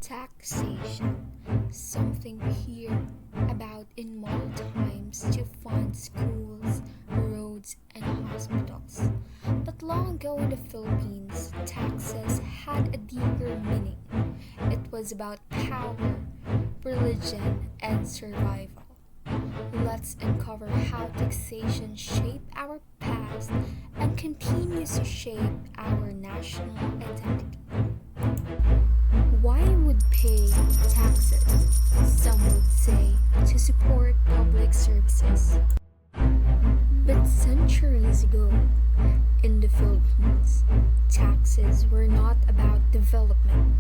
Taxation, something we hear about in modern times to fund schools, roads, and hospitals. But long ago in the Philippines, taxes had a deeper meaning. It was about power, religion, and survival. Let's uncover how taxation shaped our past and continues to shape our national identity. Why would pay taxes? Some would say to support public services. But centuries ago, in the Philippines, taxes were not about development.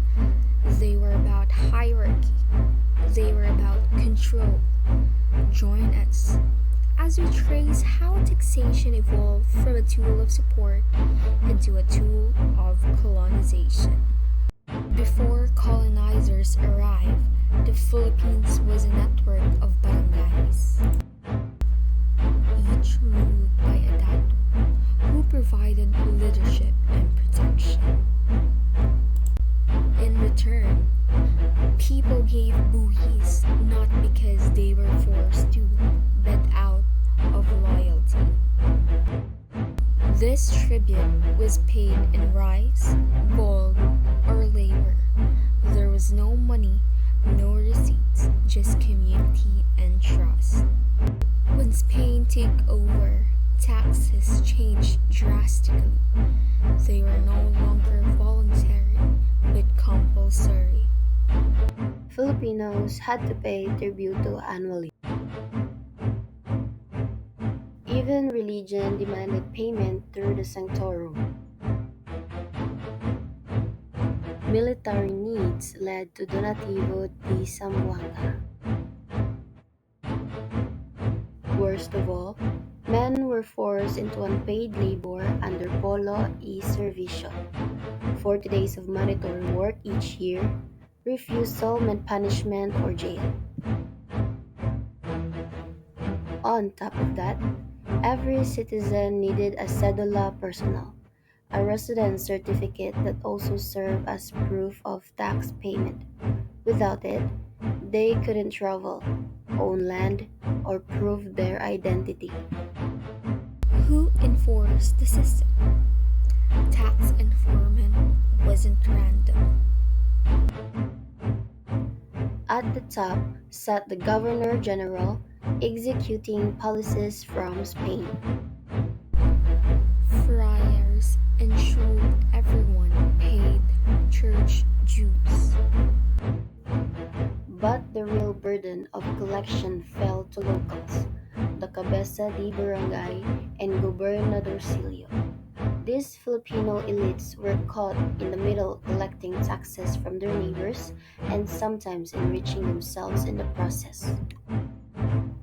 They were about hierarchy. They were about control. Join us as we trace how taxation evolved from a tool of support into a tool of colonization. Before colonizers arrived, the Philippines was a network of barangays, each ruled by a dato who provided leadership and protection. In return, people gave buhis not because they were forced to, but out of loyalty. This tribute was paid in rice, gold, or labor. There was no money, no receipts, just community and trust. When Spain took over, taxes changed drastically. They were no longer voluntary, but compulsory. Filipinos had to pay tributo annually. Even religion demanded payment through the sanctorum. Military needs led to donativo di Zamboanga. Worst of all, men were forced into unpaid labor under polo y servicio. 40 days of mandatory work each year, refusal meant punishment or jail. On top of that, every citizen needed a cedula personal, a residence certificate that also served as proof of tax payment. Without it, they couldn't travel, own land, or prove their identity. Who enforced the system? Tax enforcement wasn't random. At the top sat the Governor General, executing policies from Spain. Friars ensured everyone paid church dues. But the real burden of collection fell to locals, the Cabeza de Barangay and Gobernadorcillo. These Filipino elites were caught in the middle collecting taxes from their neighbors and sometimes enriching themselves in the process.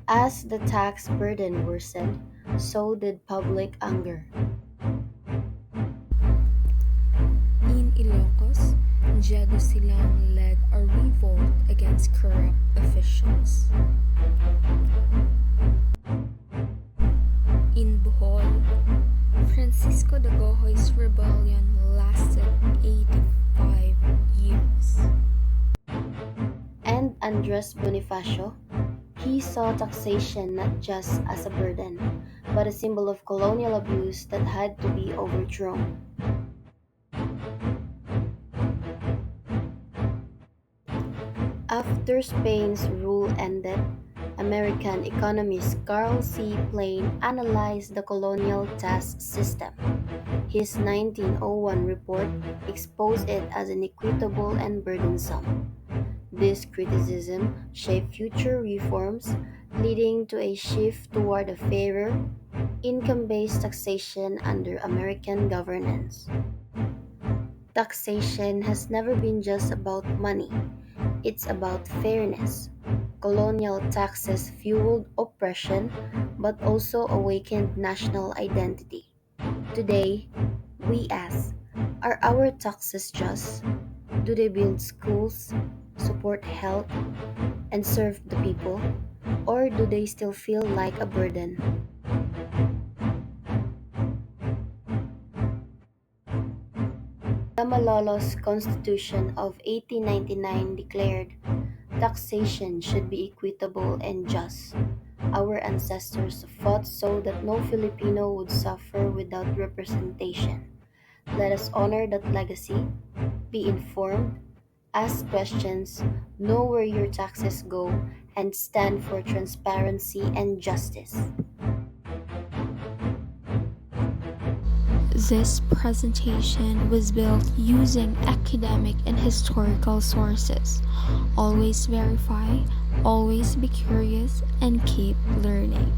As the tax burden worsened, so did public anger. In Ilocos, Diego Silang led a revolt against corrupt officials. In Bohol, Francisco de Gojoy's rebellion lasted 85 years. And Andres Bonifacio, he saw taxation not just as a burden, but a symbol of colonial abuse that had to be overthrown. After Spain's rule ended, American economist Carl C. Plain analyzed the colonial tax system. His 1901 report exposed it as inequitable and burdensome. This criticism shaped future reforms, leading to a shift toward a fairer, income-based taxation under American governance. Taxation has never been just about money. It's about fairness. Colonial taxes fueled oppression but also awakened national identity. Today, we ask, are our taxes just? Do they build schools, support health, and serve the people? Or do they still feel like a burden? The Malolos Constitution of 1899 declared taxation should be equitable and just. Our ancestors fought so that no Filipino would suffer without representation. Let us honor that legacy, be informed, ask questions, know where your taxes go, and stand for transparency and justice. This presentation was built using academic and historical sources. Always verify, always be curious, and keep learning.